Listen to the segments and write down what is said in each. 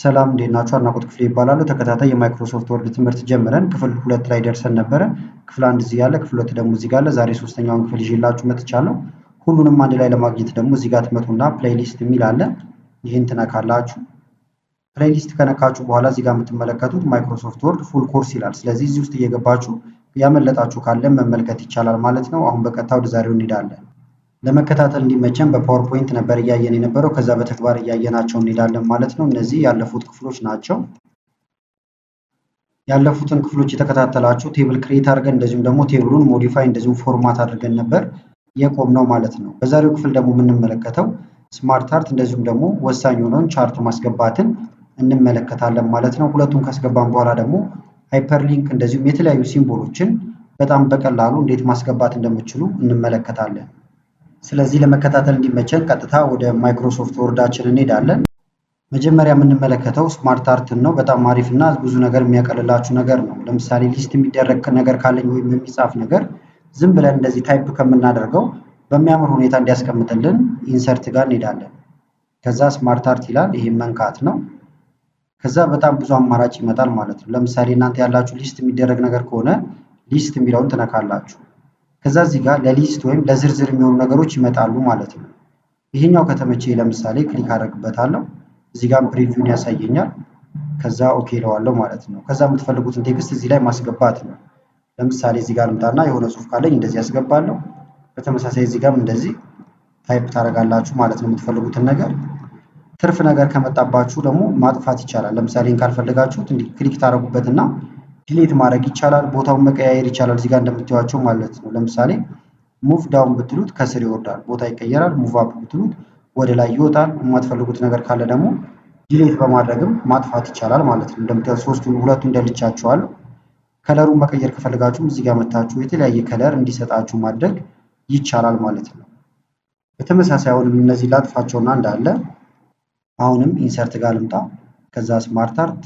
ሰላም እንዴት ናችሁ? አድናቆት ክፍሌ ይባላሉ። ተከታታይ የማይክሮሶፍት ወርድ ትምህርት ጀምረን ክፍል 2 ላይ ደርሰን ነበረ። ክፍል 1 እዚህ ያለ፣ ክፍል 2 ደግሞ እዚህ ጋር አለ። ዛሬ ሶስተኛውን ክፍል ይዤላችሁ መጥቻለሁ። ሁሉንም አንድ ላይ ለማግኘት ደግሞ እዚህ ጋር ትመጡና ፕሌይሊስት የሚል አለ። ይህን ትነካላችሁ። ፕሌይሊስት ከነካችሁ በኋላ እዚህ ጋር የምትመለከቱት ማይክሮሶፍት ወርድ ፉል ኮርስ ይላል። ስለዚህ እዚህ ውስጥ እየገባችሁ ያመለጣችሁ ካለ መመልከት ይቻላል ማለት ነው። አሁን በቀጥታ ወደ ዛሬው እንሄዳለን። ለመከታተል እንዲመቸን በፓወርፖይንት ነበር እያየን የነበረው። ከዛ በተግባር እያየናቸው እንሄዳለን ማለት ነው። እነዚህ ያለፉት ክፍሎች ናቸው። ያለፉትን ክፍሎች የተከታተላችሁ ቴብል ክሬት አድርገን እንደዚሁም ደግሞ ቴብሉን ሞዲፋይ እንደዚሁም ፎርማት አድርገን ነበር የቆምነው ማለት ነው። በዛሬው ክፍል ደግሞ የምንመለከተው ስማርት አርት እንደዚሁም ደግሞ ወሳኝ የሆነውን ቻርት ማስገባትን እንመለከታለን ማለት ነው። ሁለቱን ካስገባን በኋላ ደግሞ ሃይፐርሊንክ እንደዚሁም የተለያዩ ሲምቦሎችን በጣም በቀላሉ እንዴት ማስገባት እንደምችሉ እንመለከታለን። ስለዚህ ለመከታተል እንዲመቸን ቀጥታ ወደ ማይክሮሶፍት ወርዳችን እንሄዳለን። መጀመሪያ የምንመለከተው ስማርት አርትን ነው። በጣም አሪፍ እና ብዙ ነገር የሚያቀልላችሁ ነገር ነው። ለምሳሌ ሊስት የሚደረግ ነገር ካለኝ ወይም የሚጻፍ ነገር ዝም ብለን እንደዚህ ታይፕ ከምናደርገው በሚያምር ሁኔታ እንዲያስቀምጥልን ኢንሰርት ጋር እንሄዳለን። ከዛ ስማርት አርት ይላል፣ ይሄን መንካት ነው። ከዛ በጣም ብዙ አማራጭ ይመጣል ማለት ነው። ለምሳሌ እናንተ ያላችሁ ሊስት የሚደረግ ነገር ከሆነ ሊስት የሚለውን ትነካላችሁ። ከዛ እዚህ ጋር ለሊስት ወይም ለዝርዝር የሚሆኑ ነገሮች ይመጣሉ ማለት ነው። ይሄኛው ከተመቼ ለምሳሌ ክሊክ አደርግበታለሁ። እዚህ ጋር ፕሪቪውን ያሳየኛል። ከዛ ኦኬ እለዋለሁ ማለት ነው። ከዛ የምትፈልጉትን ቴክስት እዚህ ላይ ማስገባት ነው። ለምሳሌ እዚህ ጋር ልምጣና የሆነ ጽሑፍ ካለኝ እንደዚህ ያስገባለሁ። በተመሳሳይ እዚህ ጋርም እንደዚህ ታይፕ ታደርጋላችሁ ማለት ነው የምትፈልጉትን ነገር። ትርፍ ነገር ከመጣባችሁ ደግሞ ማጥፋት ይቻላል። ለምሳሌ ካልፈለጋችሁት እንዲህ ክሊክ ታደርጉበትና ዲሌት ማድረግ ይቻላል። ቦታውን መቀያየር ይቻላል። እዚህ ጋር እንደምታዩዋቸው ማለት ነው። ለምሳሌ ሙቭ ዳውን ብትሉት ከስር ይወርዳል፣ ቦታ ይቀየራል። ሙቭ አፕ ብትሉት ወደ ላይ ይወጣል። የማትፈልጉት ነገር ካለ ደግሞ ዲሌት በማድረግም ማጥፋት ይቻላል ማለት ነው። እንደምታዩት ሁለቱን እንደልቻቸዋለሁ። ከለሩን መቀየር ከፈለጋችሁም እዚህ ጋር መታችሁ የተለያየ ከለር እንዲሰጣችሁ ማድረግ ይቻላል ማለት ነው። በተመሳሳይ አሁንም እነዚህ ላጥፋቸውና እንዳለ አሁንም ኢንሰርት ጋር ልምጣ። ከዛ ስማርት አርት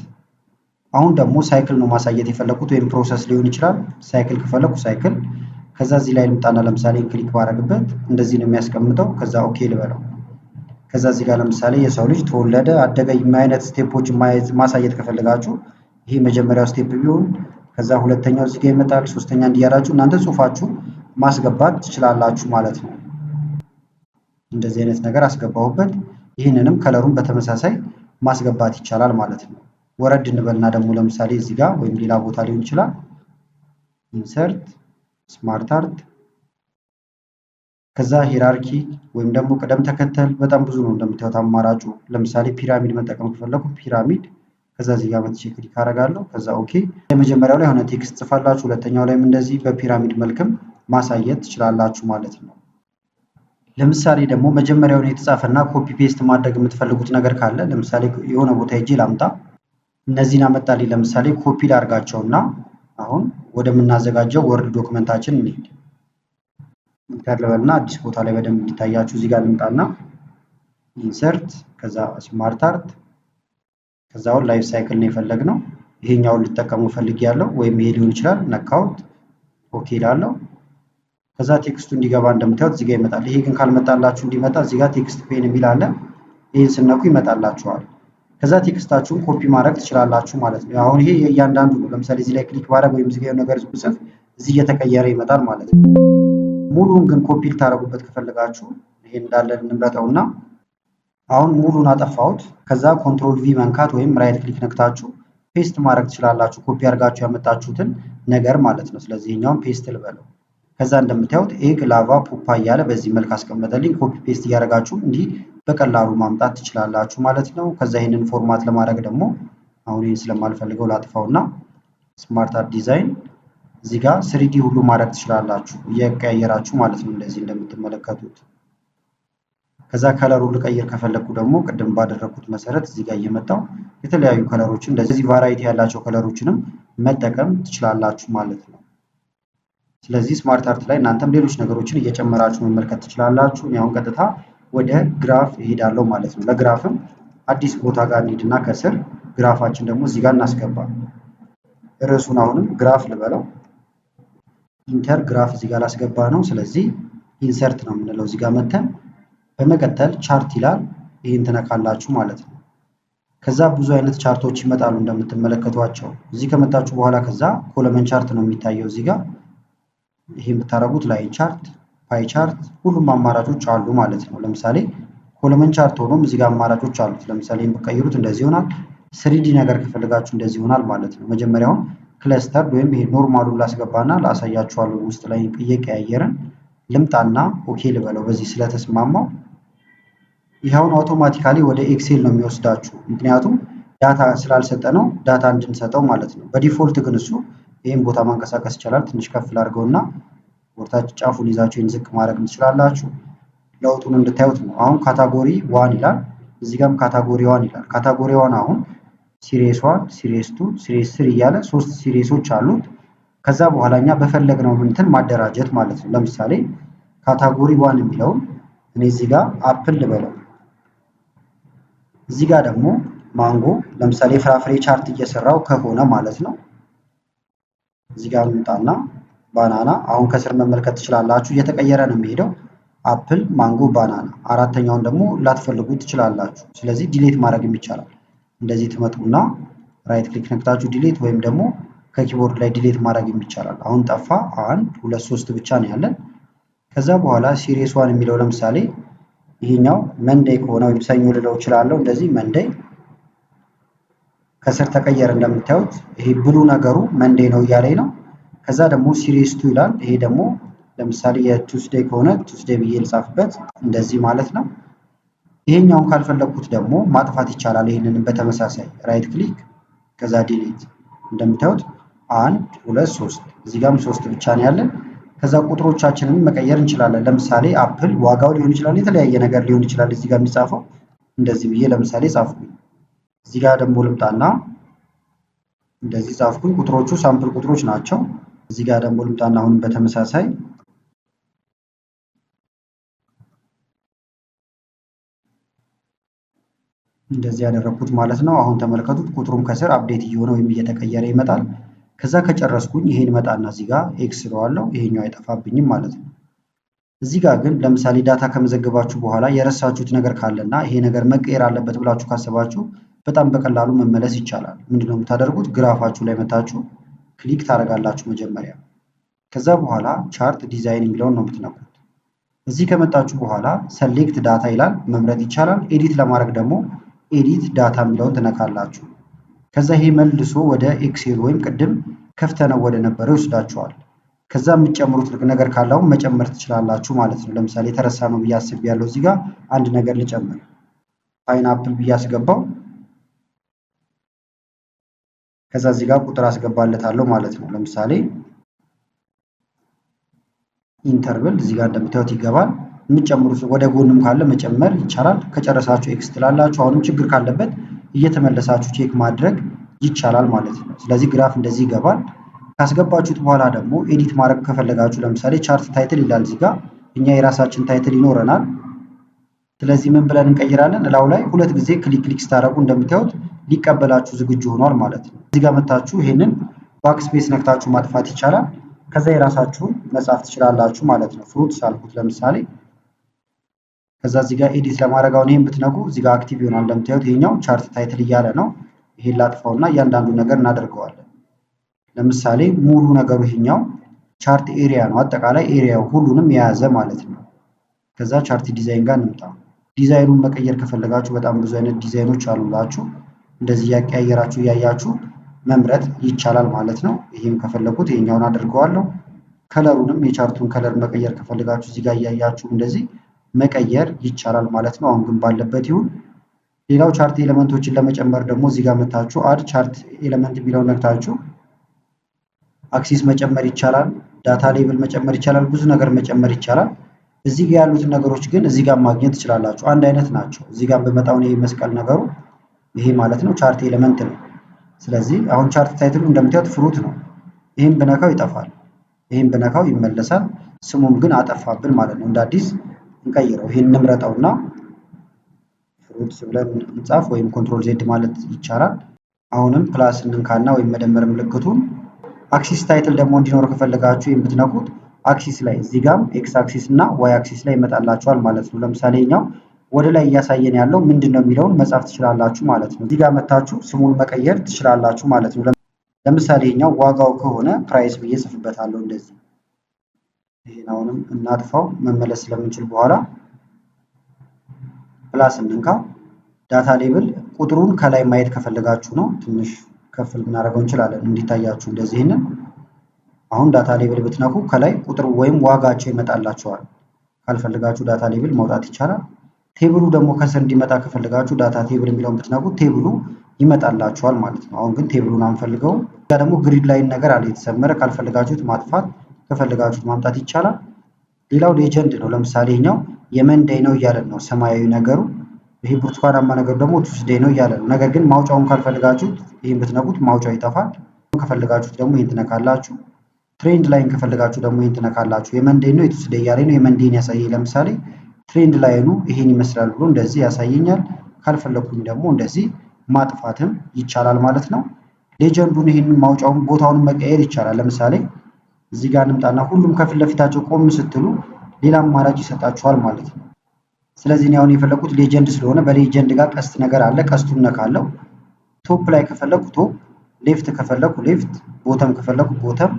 አሁን ደግሞ ሳይክል ነው ማሳየት የፈለኩት ወይም ፕሮሰስ ሊሆን ይችላል። ሳይክል ከፈለኩ ሳይክል። ከዛ እዚህ ላይ ልምጣና ለምሳሌ ክሊክ ባደርግበት እንደዚህ ነው የሚያስቀምጠው። ከዛ ኦኬ ልበለው። ከዛ እዚህ ጋር ለምሳሌ የሰው ልጅ ተወለደ፣ አደገ አይነት ስቴፖች ማሳየት ከፈለጋችሁ ይሄ መጀመሪያው ስቴፕ ቢሆን ከዛ ሁለተኛው እዚህ ጋር ይመጣል፣ ሶስተኛ እንዲያራችሁ እናንተ ጽሁፋችሁ ማስገባት ትችላላችሁ ማለት ነው። እንደዚህ አይነት ነገር አስገባሁበት። ይህንንም ከለሩን በተመሳሳይ ማስገባት ይቻላል ማለት ነው። ወረድ እንበልና ደግሞ ለምሳሌ እዚህ ጋር ወይም ሌላ ቦታ ሊሆን ይችላል። ኢንሰርት ስማርት አርት ከዛ ሂራርኪ ወይም ደግሞ ቅደም ተከተል በጣም ብዙ ነው እንደምታዩት አማራጩ። ለምሳሌ ፒራሚድ መጠቀም ከፈለኩ ፒራሚድ። ከዛ እዚህ ጋር መጥቼ ክሊክ አደርጋለሁ። ከዛ ኦኬ። የመጀመሪያው ላይ ሆነ ቴክስት ጽፋላችሁ፣ ሁለተኛው ላይም እንደዚህ በፒራሚድ መልክም ማሳየት ትችላላችሁ ማለት ነው። ለምሳሌ ደግሞ መጀመሪያውን የተጻፈና ኮፒ ፔስት ማድረግ የምትፈልጉት ነገር ካለ ለምሳሌ የሆነ ቦታ ሄጄ ላምጣ። እነዚህን አመጣልኝ። ለምሳሌ ኮፒ ላድርጋቸውና አሁን ወደምናዘጋጀው ወርድ ዶክመንታችን እንሂድ። እንከርለበልና አዲስ ቦታ ላይ በደንብ እንዲታያችሁ እዚህ ጋር ልምጣና ኢንሰርት ከዛ ስማርት አርት ከዛ አሁን ላይፍ ሳይክል ነው የፈለግነው። ይሄኛውን ልጠቀሙ ፈልጊያለሁ ወይም ይሄ ሊሆን ይችላል። ነካውት ኦኬ እላለሁ። ከዛ ቴክስቱ እንዲገባ እንደምታዩት እዚህ ጋር ይመጣል። ይሄ ግን ካልመጣላችሁ እንዲመጣ እዚህ ጋር ቴክስት ፔን የሚል አለ። ይሄን ስነኩ ይመጣላችኋል። ከዛ ቴክስታችሁን ኮፒ ማድረግ ትችላላችሁ ማለት ነው። አሁን ይሄ እያንዳንዱ ነው። ለምሳሌ እዚህ ላይ ክሊክ ባደርግ ወይም እዚህ ጋር ነገር ብጽፍ እዚህ እየተቀየረ ይመጣል ማለት ነው። ሙሉን ግን ኮፒ ልታደርጉበት ከፈለጋችሁ ይሄን እንዳለ እንምረጠውና አሁን ሙሉን አጠፋሁት። ከዛ ኮንትሮል ቪ መንካት ወይም ራይት ክሊክ ነክታችሁ ፔስት ማድረግ ትችላላችሁ፣ ኮፒ አድርጋችሁ ያመጣችሁትን ነገር ማለት ነው። ስለዚህ ይሄኛውን ፔስት ልበለው። ከዛ እንደምታዩት ኤግ ላቫ ፑፓ እያለ በዚህ መልክ አስቀመጠልኝ። ኮፒ ፔስት እያደረጋችሁ እንዲህ በቀላሉ ማምጣት ትችላላችሁ ማለት ነው። ከዛ ይሄንን ፎርማት ለማድረግ ደግሞ አሁን ይሄን ስለማልፈልገው ላጥፋውና ስማርት አርት ዲዛይን እዚህ ጋር 3D ሁሉ ማድረግ ትችላላችሁ እየቀያየራችሁ ማለት ነው፣ እንደዚህ እንደምትመለከቱት። ከዛ ከለሩን ልቀይር ከፈለኩ ደግሞ ቅድም ባደረኩት መሰረት እዚህ ጋር እየመጣው የተለያዩ ከለሮችን እንደዚህ ቫራይቲ ያላቸው ከለሮችንም መጠቀም ትችላላችሁ ማለት ነው። ስለዚህ ስማርት አርት ላይ እናንተም ሌሎች ነገሮችን እየጨመራችሁ መመልከት ትችላላችሁ። አሁን ቀጥታ ወደ ግራፍ እሄዳለሁ ማለት ነው። ለግራፍም አዲስ ቦታ ጋር እንሂድና ከስር ግራፋችን ደግሞ እዚህ ጋር እናስገባ። ርዕሱን አሁንም ግራፍ ልበለው። ኢንተር ግራፍ እዚህ ጋር ላስገባ ነው። ስለዚህ ኢንሰርት ነው የምንለው እዚህ ጋር መተን። በመቀጠል ቻርት ይላል። ይሄን ትነካላችሁ ማለት ነው። ከዛ ብዙ አይነት ቻርቶች ይመጣሉ እንደምትመለከቷቸው። እዚህ ከመጣችሁ በኋላ ከዛ ኮለመን ቻርት ነው የሚታየው እዚህ ጋር። ይሄን ብታረጉት ላይን ቻርት፣ ፓይ ቻርት ሁሉም አማራጮች አሉ ማለት ነው። ለምሳሌ ኮለመን ቻርት ሆኖም እዚህ ጋር አማራጮች አሉት። ለምሳሌ ብትቀይሩት እንደዚህ ይሆናል። ስሪዲ ነገር ከፈለጋችሁ እንደዚህ ይሆናል ማለት ነው። መጀመሪያውን ክለስተር ወይም ይሄ ኖርማሉን ላስገባና ላሳያችኋለሁ። ውስጥ ላይ እየቀያየርን ልምጣና ኦኬ ልበለው በዚህ ስለተስማማው። ይኸውን አውቶማቲካሊ ወደ ኤክሴል ነው የሚወስዳችሁ። ምክንያቱም ዳታ ስላልሰጠነው ዳታ እንድንሰጠው ማለት ነው። በዲፎልት ግን እሱ ይህን ቦታ ማንቀሳቀስ ይቻላል። ትንሽ ከፍ ላድርገውና ወርታች ጫፉን ይዛችሁ ዝቅ ማድረግ ትችላላችሁ። ለውጡን እንድታዩት ነው። አሁን ካታጎሪ ዋን ይላል፣ እዚህ ጋርም ካታጎሪ ዋን ይላል። ካታጎሪ ዋን አሁን ሲሪየስ ዋን፣ ሲሪየስ ቱ፣ ሲሪየስ ስሪ እያለ 3 ሲሪየሶች አሉት። ከዛ በኋላ እኛ በፈለግነው እንትን ማደራጀት ማለት ነው። ለምሳሌ ካታጎሪ ዋን የሚለውን እኔ እዚህ ጋር አፕል ልበለው፣ እዚህ ጋር ደግሞ ማንጎ። ለምሳሌ ፍራፍሬ ቻርት እየሰራው ከሆነ ማለት ነው እዚህ ጋር እንምጣና ባናና አሁን ከስር መመልከት ትችላላችሁ። እየተቀየረ ነው የሚሄደው። አፕል፣ ማንጎ፣ ባናና። አራተኛውን ደግሞ ላትፈልጉ ትችላላችሁ። ስለዚህ ዲሌት ማድረግም ይቻላል። እንደዚህ ትመጡና ራይት ክሊክ ነክታችሁ ዲሌት ወይም ደግሞ ከኪቦርድ ላይ ዲሌት ማድረግም ይቻላል። አሁን ጠፋ። 1 2 3 ብቻ ነው ያለን። ከዛ በኋላ ሲሪየስ ዋን የሚለው ለምሳሌ ይሄኛው መንዴይ ከሆነ ወይም ሰኞ ልለው እችላለሁ። እንደዚህ መንዴይ ከስር ተቀየረ። እንደምታዩት ይሄ ብሉ ነገሩ መንዴይ ነው እያለኝ ነው። ከዛ ደግሞ ሲሪየስ ቱ ይላል። ይሄ ደግሞ ለምሳሌ የቱስዴይ ከሆነ ቱስዴይ ብዬ ልጻፍበት እንደዚህ ማለት ነው። ይሄኛውን ካልፈለኩት ደግሞ ማጥፋት ይቻላል። ይሄንን በተመሳሳይ ራይት ክሊክ ከዛ ዲሊት። እንደምታዩት 1 2 3 እዚህ ጋርም 3 ብቻ ነው ያለን። ከዛ ቁጥሮቻችንን መቀየር እንችላለን። ለምሳሌ አፕል ዋጋው ሊሆን ይችላል፣ የተለያየ ነገር ሊሆን ይችላል። እዚህ ጋር የሚጻፈው እንደዚህ ብዬ ለምሳሌ ጻፍኩኝ። እዚህ ጋር ደግሞ ልምጣና እንደዚህ ጻፍኩኝ። ቁጥሮቹ ሳምፕል ቁጥሮች ናቸው። እዚህ ጋር ደግሞ ልምጣና አሁንም በተመሳሳይ እንደዚህ ያደረኩት ማለት ነው። አሁን ተመልከቱት። ቁጥሩም ከስር አፕዴት እየሆነ ወይም እየተቀየረ ይመጣል። ከዛ ከጨረስኩኝ ይሄን መጣና እዚህ ጋር ኤክስ ለዋለሁ። ይሄኛው አይጠፋብኝም ማለት ነው። እዚህ ጋር ግን ለምሳሌ ዳታ ከመዘገባችሁ በኋላ የረሳችሁት ነገር ካለና ይሄ ነገር መቀየር አለበት ብላችሁ ካሰባችሁ በጣም በቀላሉ መመለስ ይቻላል። ምንድነው የምታደርጉት? ግራፋችሁ ላይ መታችሁ ክሊክ ታደርጋላችሁ መጀመሪያ። ከዛ በኋላ ቻርት ዲዛይን የሚለውን ነው የምትነኩት። እዚህ ከመጣችሁ በኋላ ሰሌክት ዳታ ይላል፣ መምረጥ ይቻላል። ኤዲት ለማድረግ ደግሞ ኤዲት ዳታ የሚለውን ትነካላችሁ። ከዛ ይሄ መልሶ ወደ ኤክሴል ወይም ቅድም ከፍተነው ወደ ነበረው ይወስዳችኋል። ከዛ የምትጨምሩት ነገር ካለው መጨመር ትችላላችሁ ማለት ነው። ለምሳሌ የተረሳ ነው ብዬ አስቤያለሁ። እዚህ ጋር አንድ ነገር ልጨምር። ፓይናፕል ብዬ አስገባው። ከዛ እዚህ ጋር ቁጥር አስገባለታለሁ ማለት ነው። ለምሳሌ ኢንተርቭል እዚህ ጋር እንደምታዩት ይገባል። የምትጨምሩት ወደ ጎንም ካለ መጨመር ይቻላል። ከጨረሳችሁ ኤክስ ትላላችሁ። አሁንም ችግር ካለበት እየተመለሳችሁ ቼክ ማድረግ ይቻላል ማለት ነው። ስለዚህ ግራፍ እንደዚህ ይገባል። ካስገባችሁት በኋላ ደግሞ ኤዲት ማድረግ ከፈለጋችሁ ለምሳሌ ቻርት ታይትል ይላል እዚህ ጋር። እኛ የራሳችን ታይትል ይኖረናል። ስለዚህ ምን ብለን እንቀይራለን? እላው ላይ 2 ጊዜ ክሊክ ስታደርጉ እንደምታዩት ሊቀበላችሁ ዝግጁ ሆኗል ማለት ነው። እዚህ ጋር መታችሁ ይሄንን ባክስፔስ ነክታችሁ ማጥፋት ይቻላል። ከዛ የራሳችሁን መጻፍ ትችላላችሁ ማለት ነው። ፍሩትስ አልኩት ለምሳሌ። ከዛ እዚህ ጋር ኤዲት ለማድረግ አሁን ይሄን ብትነኩ እዚህ ጋር አክቲቭ ይሆናል። እንደምታዩት ይሄኛው ቻርት ታይትል እያለ ነው። ይሄን ላጥፋውና እያንዳንዱ ነገር እናደርገዋለን። ለምሳሌ ሙሉ ነገሩ ይሄኛው ቻርት ኤሪያ ነው። አጠቃላይ ኤሪያው ሁሉንም የያዘ ማለት ነው። ከዛ ቻርት ዲዛይን ጋር እንምጣ። ዲዛይኑን መቀየር ከፈለጋችሁ በጣም ብዙ አይነት ዲዛይኖች አሉላችሁ። እንደዚህ ያቀያየራችሁ እያያችሁ መምረጥ ይቻላል ማለት ነው። ይሄም ከፈለኩት ይሄኛውን አድርገዋለሁ። ከለሩንም የቻርቱን ከለር መቀየር ከፈለጋችሁ እዚህ ጋር እያያችሁ እንደዚህ መቀየር ይቻላል ማለት ነው። አሁን ግን ባለበት ይሁን። ሌላው ቻርት ኤሌመንቶችን ለመጨመር ደግሞ እዚህ ጋር መታችሁ አድ ቻርት ኤሌመንት የሚለውን ነክታችሁ አክሲስ መጨመር ይቻላል። ዳታ ሌብል መጨመር ይቻላል። ብዙ ነገር መጨመር ይቻላል። እዚህ ጋር ያሉትን ነገሮች ግን እዚህ ጋር ማግኘት ትችላላችሁ። አንድ አይነት ናቸው። እዚህ ጋር በመጣው ነው መስቀል ነገሩ ይሄ ማለት ነው ቻርት ኤሌመንት ነው። ስለዚህ አሁን ቻርት ታይትሉ እንደምታዩት ፍሩት ነው። ይሄን ብነካው ይጠፋል፣ ይሄን ብነካው ይመለሳል። ስሙም ግን አጠፋብን ማለት ነው። እንደ አዲስ እንቀይረው። ይሄን እንምረጠውና ፍሩትስ ብለን እንጻፍ ወይም ኮንትሮል ዜድ ማለት ይቻላል። አሁንም ፕላስ እንንካና ወይም መደመር ምልክቱን አክሲስ ታይትል ደግሞ እንዲኖር ከፈለጋችሁ የምትነኩት አክሲስ ላይ እዚህ ጋርም ኤክስ አክሲስ እና ዋይ አክሲስ ላይ ይመጣላችኋል ማለት ነው። ለምሳሌ እኛው ወደ ላይ እያሳየን ያለው ምንድነው የሚለውን መጻፍ ትችላላችሁ ማለት ነው። እዚህ ጋር መታችሁ ስሙን መቀየር ትችላላችሁ ማለት ነው። ለምሳሌ ይሄኛው ዋጋው ከሆነ ፕራይስ ብዬ ጽፍበታለሁ እንደዚህ። ይሄን አሁንም እናጥፋው መመለስ ስለምንችል በኋላ ፕላስ እንንካ። ዳታ ሌብል ቁጥሩን ከላይ ማየት ከፈለጋችሁ ነው ትንሽ ከፍ ልናደርገው እንችላለን እንዲታያችሁ እንደዚህ። ይሄንን አሁን ዳታ ሌብል ብትነኩ ከላይ ቁጥሩ ወይም ዋጋቸው ይመጣላችኋል። ካልፈልጋችሁ ዳታ ሌብል መውጣት ይቻላል። ቴብሉ ደግሞ ከስር እንዲመጣ ከፈለጋችሁ ዳታ ቴብል የሚለውን ብትነኩ ቴብሉ ይመጣላችኋል ማለት ነው። አሁን ግን ቴብሉን አንፈልገውም። ያ ደግሞ ግሪድ ላይን ነገር አለ የተሰመረ። ካልፈልጋችሁት ማጥፋት ከፈለጋችሁት ማምጣት ይቻላል። ሌላው ሌጀንድ ነው። ለምሳሌ ኛው የመንዴይ ነው እያለን ነው ሰማያዊ ነገሩ። ይሄ ብርቱካናማ ነገር ደግሞ ቱስዴይ ነው እያለን ነው። ነገር ግን ማውጫውን ካልፈልጋችሁት ይሄን ብትነኩት ማውጫው ይጠፋል። ከፈለጋችሁት ደግሞ ይሄን ትነካላችሁ። ትሬንድ ላይን ከፈለጋችሁ ደግሞ ይሄን ትነካላችሁ። የመንዴይ ነው የቱስዴይ እያለኝ ነው። የመንዴይን ያሳየኝ ለምሳሌ ትሬንድ ላይኑ ይሄን ይመስላል ብሎ እንደዚህ ያሳየኛል። ካልፈለኩኝ ደግሞ እንደዚህ ማጥፋትም ይቻላል ማለት ነው። ሌጀንዱን ይሄንን ማውጫውን ቦታውን መቀየር ይቻላል። ለምሳሌ እዚህ ጋር እንምጣና ሁሉም ከፊት ለፊታቸው ቆም ስትሉ ሌላ አማራጭ ይሰጣችኋል ማለት ነው። ስለዚህ እኔ አሁን የፈለኩት ሌጀንድ ስለሆነ በሌጀንድ ጋር ቀስት ነገር አለ። ቀስቱን ነካለው። ቶፕ ላይ ከፈለኩ ቶፕ፣ ሌፍት ከፈለኩ ሌፍት፣ ቦተም ከፈለኩ ቦተም፣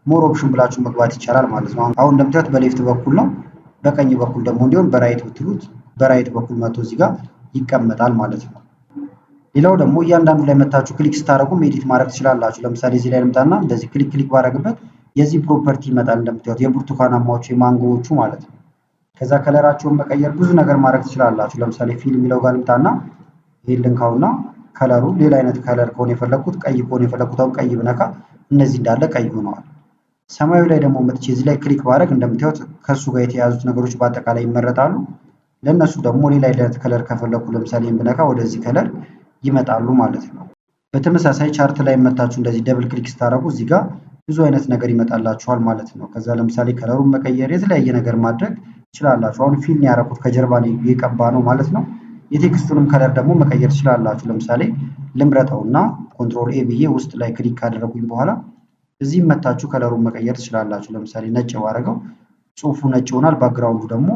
ሞር ኦፕሽን ብላችሁ መግባት ይቻላል ማለት ነው። አሁን እንደምታዩት በሌፍት በኩል ነው። በቀኝ በኩል ደግሞ እንዲሆን በራይት ብትሉት በራይት በኩል መጥቶ እዚህ ጋር ይቀመጣል ማለት ነው። ሌላው ደግሞ እያንዳንዱ ላይ መታችሁ ክሊክ ስታደርጉም ኤዲት ማድረግ ትችላላችሁ። ለምሳሌ እዚህ ላይ ልምጣና እንደዚህ ክሊክ ባደርግበት የዚህ ፕሮፐርቲ ይመጣል። እንደምታዩት የብርቱካናማዎቹ የማንጎዎቹ ማለት ነው። ከዛ ከለራቸውን መቀየር ብዙ ነገር ማድረግ ትችላላችሁ። ለምሳሌ ፊል የሚለው ጋር ልምጣና ይሄን ልንካውና ከለሩ ሌላ አይነት ከለር ከሆነ የፈለኩት ቀይ ከሆነ የፈለኩት አሁን ቀይ ብነካ እነዚህ እንዳለ ቀይ ሆነዋል። ሰማያዊ ላይ ደግሞ መጥቼ እዚህ ላይ ክሊክ ባደርግ እንደምታዩት ከሱ ጋር የተያዙት ነገሮች በአጠቃላይ ይመረጣሉ። ለነሱ ደግሞ ሌላ አይነት ከለር ከፈለኩ ለምሳሌ ብነካ ወደዚህ ከለር ይመጣሉ ማለት ነው። በተመሳሳይ ቻርት ላይ መታችሁ እንደዚህ ደብል ክሊክ ስታደርጉ እዚህ ጋር ብዙ አይነት ነገር ይመጣላችኋል ማለት ነው። ከዛ ለምሳሌ ከለሩን መቀየር የተለያየ ነገር ማድረግ ትችላላችሁ። አሁን ፊል ያደረኩት ከጀርባ የቀባ ነው ማለት ነው። የቴክስቱንም ከለር ደግሞ መቀየር ትችላላችሁ። ለምሳሌ ልምረጠውና ኮንትሮል ኤ ብዬ ውስጥ ላይ ክሊክ ካደረጉኝ በኋላ እዚህ መታችሁ ከለሩን መቀየር ትችላላችሁ። ለምሳሌ ነጭ ባደረገው ጽሁፉ ነጭ ይሆናል፣ ባክግራውንዱ ደግሞ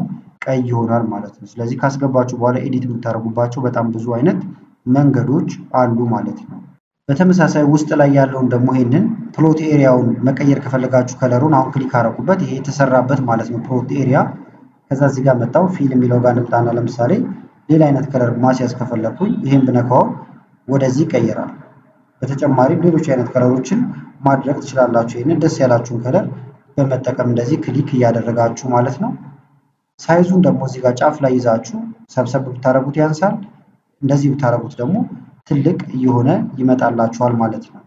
ቀይ ይሆናል ማለት ነው። ስለዚህ ካስገባችሁ በኋላ ኤዲት የምታደርጉባቸው በጣም ብዙ አይነት መንገዶች አሉ ማለት ነው። በተመሳሳይ ውስጥ ላይ ያለውን ደግሞ ይሄንን ፕሎት ኤሪያውን መቀየር ከፈለጋችሁ ከለሩን አሁን ክሊክ አደረኩበት ይሄ የተሰራበት ማለት ነው ፕሎት ኤሪያ። ከዛ እዚህ ጋር መጣው ፊል የሚለው ጋር ልምጣና ለምሳሌ ሌላ አይነት ከለር ማስያዝ ከፈለኩኝ ይሄን ብነካው ወደዚህ ይቀየራል። በተጨማሪም ሌሎች አይነት ከለሮችን ማድረግ ትችላላችሁ። ይሄንን ደስ ያላችሁን ከለር በመጠቀም እንደዚህ ክሊክ እያደረጋችሁ ማለት ነው። ሳይዙን ደግሞ እዚህ ጋር ጫፍ ላይ ይዛችሁ ሰብሰብ ብታረጉት ያንሳል፣ እንደዚህ ብታረጉት ደግሞ ትልቅ እየሆነ ይመጣላችኋል ማለት ነው።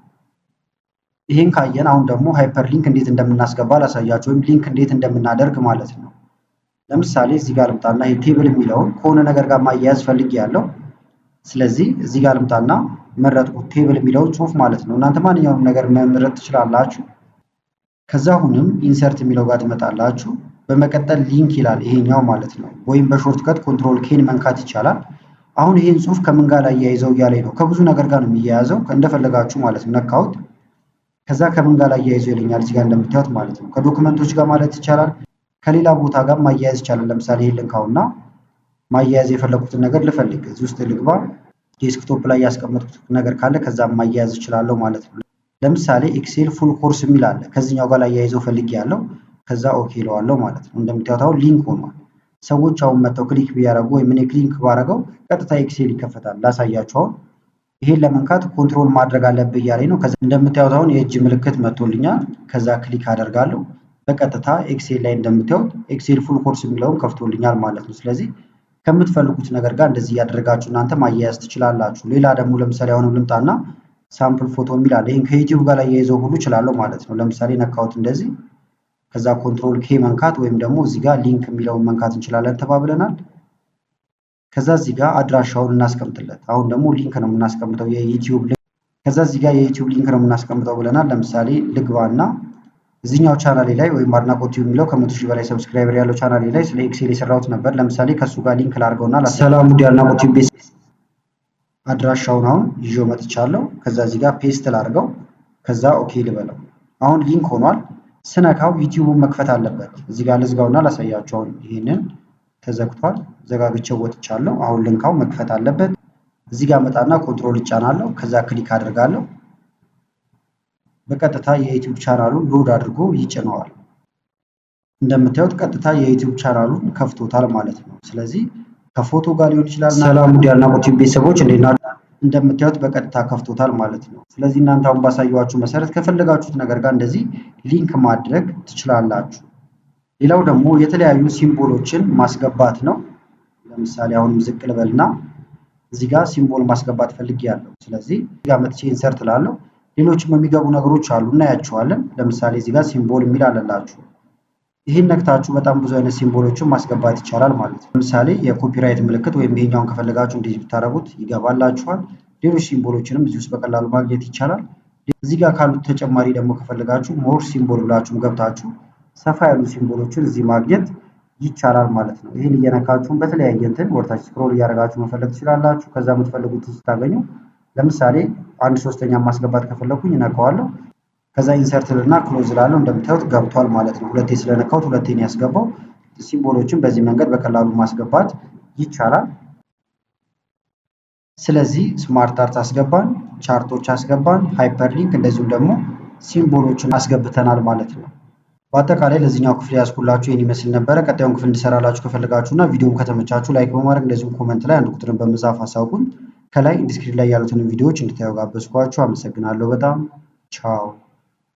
ይሄን ካየን አሁን ደግሞ ሃይፐር ሊንክ እንዴት እንደምናስገባ ላሳያችሁ፣ ወይም ሊንክ እንዴት እንደምናደርግ ማለት ነው። ለምሳሌ እዚህ ጋር ልምጣና ይሄ ቴብል የሚለውን ከሆነ ነገር ጋር ማያያዝ ፈልጌያለሁ። ስለዚህ እዚህ ጋር ልምጣና መረጥኩት ቴብል የሚለውን ጽሁፍ ማለት ነው። እናንተ ማንኛውንም ነገር መምረጥ ትችላላችሁ። ከዛ አሁንም ኢንሰርት የሚለው ጋር ትመጣላችሁ። በመቀጠል ሊንክ ይላል ይሄኛው ማለት ነው። ወይም በሾርት ከት ኮንትሮል ኬን መንካት ይቻላል። አሁን ይሄን ጽሁፍ ከምን ጋር ላያይዘው እያለኝ ነው። ከብዙ ነገር ጋር ነው የሚያያዘው እንደፈለጋችሁ ማለት ነው። ነካሁት። ከዛ ከምን ጋር ላያይዘው ይለኛል እዚህ ጋር እንደምታዩት ማለት ነው። ከዶክመንቶች ጋር ማለት ይቻላል፣ ከሌላ ቦታ ጋር ማያያዝ ይቻላል። ለምሳሌ ይሄን ልንካውና ማያያዝ የፈለኩትን ነገር ልፈልግ እዚህ ውስጥ ልግባ። ዴስክቶፕ ላይ ያስቀመጥኩት ነገር ካለ ከዛ ማያያዝ እችላለሁ ማለት ነው። ለምሳሌ ኤክሴል ፉል ኮርስ የሚል አለ። ከዚህኛው ጋር ላያይዘው ፈልጌያለሁ። ከዛ ኦኬ እለዋለሁ ማለት ነው። እንደምታዩት አሁን ሊንክ ሆኗል። ሰዎች አሁን መተው ክሊክ ቢያደርጉ ወይም እኔ ክሊክ ባደረገው ቀጥታ ኤክሴል ይከፈታል። ላሳያችሁ። አሁን ይሄን ለመንካት ኮንትሮል ማድረግ አለብህ እያለኝ ነው። ከዛ እንደምታዩት አሁን የእጅ ምልክት መጥቶልኛል። ከዛ ክሊክ አደርጋለሁ። በቀጥታ ኤክሴል ላይ እንደምታዩት ኤክሴል ፉል ኮርስ የሚለውን ከፍቶልኛል ማለት ነው። ስለዚህ ከምትፈልጉት ነገር ጋር እንደዚህ ያደረጋችሁ እናንተ ማያያዝ ትችላላችሁ። ሌላ ደግሞ ለምሳሌ አሁንም ልምጣና ሳምፕል ፎቶ የሚል አለ። ይሄን ከዩቲዩብ ጋር ላይ ያይዘው ሁሉ እችላለሁ ማለት ነው። ለምሳሌ ነካውት እንደዚህ። ከዛ ኮንትሮል ኬ መንካት ወይም ደግሞ እዚህ ጋር ሊንክ የሚለውን መንካት እንችላለን ተባብለናል። ከዛ እዚህ ጋር አድራሻውን እናስቀምጥለት። አሁን ደግሞ ሊንክ ነው የምናስቀምጠው የዩቲዩብ ሊንክ። ከዛ እዚህ ጋር የዩቲዩብ ሊንክ ነው የምናስቀምጠው ብለናል። ለምሳሌ ልግባና እዚህኛው ቻናሌ ላይ ወይም አድናቆት ቲዩብ የሚለው ከ100,000 በላይ ሰብስክራይበር ያለው ቻናሌ ላይ ስለ ኤክሴል የሰራሁት ነበር። ለምሳሌ ከሱ ጋር ሊንክ ላድርገውና ሰላም ውድ አድናቆት ቲዩብ ቤት አድራሻውን አሁን ይዤው መጥቻለሁ። ከዛ እዚህ ጋር ፔስት ላድርገው። ከዛ ኦኬ ልበለው። አሁን ሊንክ ሆኗል። ስነካው ዩቲዩቡን መክፈት አለበት። እዚህ ጋር ልዝጋውና ላሳያችሁ። አሁን ይሄንን ተዘግቷል። ዘጋግቼው ወጥቻለሁ። አሁን ልንካው መክፈት አለበት። እዚህ ጋር መጣና ኮንትሮል እጫናለሁ። ከዛ ክሊክ አድርጋለሁ። በቀጥታ የዩቲዩብ ቻናሉን ሎድ አድርጎ ይጭነዋል። እንደምታዩት ቀጥታ የዩቲዩብ ቻናሉን ከፍቶታል ማለት ነው። ስለዚህ ከፎቶ ጋር ሊሆን ይችላል። ሰላም ውድ የአድናቆት ቤተሰቦች እንዴት ናችሁ? እንደምታዩት በቀጥታ ከፍቶታል ማለት ነው። ስለዚህ እናንተ አሁን ባሳየኋችሁ መሰረት ከፈለጋችሁት ነገር ጋር እንደዚህ ሊንክ ማድረግ ትችላላችሁ። ሌላው ደግሞ የተለያዩ ሲምቦሎችን ማስገባት ነው። ለምሳሌ አሁንም ዝቅ ልበልና እዚህ ጋር ሲምቦል ማስገባት ፈልጌያለሁ። ስለዚህ እዚህ ጋር መጥቼ ኢንሰርት እላለሁ። ሌሎችም የሚገቡ ነገሮች አሉ እናያቸዋለን። ለምሳሌ እዚህ ጋር ሲምቦል የሚል አለላችሁ። ይህን ነክታችሁ በጣም ብዙ አይነት ሲምቦሎችን ማስገባት ይቻላል ማለት ነው። ለምሳሌ የኮፒራይት ምልክት ወይም ይሄኛውን ከፈለጋችሁ እንደዚህ ብታደርጉት ይገባላችኋል። ሌሎች ሲምቦሎችንም እዚህ ውስጥ በቀላሉ ማግኘት ይቻላል። እዚህ ጋር ካሉት ተጨማሪ ደግሞ ከፈለጋችሁ ሞር ሲምቦል ብላችሁም ገብታችሁ ሰፋ ያሉ ሲምቦሎችን እዚህ ማግኘት ይቻላል ማለት ነው። ይህን እየነካችሁም በተለያየ እንትን ወርታች ስክሮል እያደረጋችሁ መፈለግ ትችላላችሁ። ከዛ የምትፈልጉት ስታገኙ ለምሳሌ 1/3 ማስገባት ከፈለኩኝ እነካዋለሁ። ከዛ ኢንሰርት ልና ክሎዝ ላለው እንደምታዩት ገብቷል ማለት ነው። ሁለቴ ስለነካሁት ሁለቴ ነው ያስገባው። ሲምቦሎችን በዚህ መንገድ በቀላሉ ማስገባት ይቻላል። ስለዚህ ስማርት አርት አስገባን፣ ቻርቶች አስገባን፣ ሃይፐርሊንክ እንደዚሁም ደግሞ ሲምቦሎችን አስገብተናል ማለት ነው። በአጠቃላይ ለዚህኛው ክፍል ያስኩላችሁ ይህን ይመስል ነበረ። ቀጣዩን ክፍል እንድሰራላችሁ ከፈለጋችሁና ቪዲዮውን ከተመቻችሁ ላይክ በማድረግ እንደዚሁም ኮመንት ላይ አንድ ቁጥርን በመጻፍ አሳውቁን። ከላይ ዲስክሪፕሽን ላይ ያሉትን ቪዲዮዎች እንድታዩ ጋበዝኳችሁ። አመሰግናለሁ በጣም ቻው።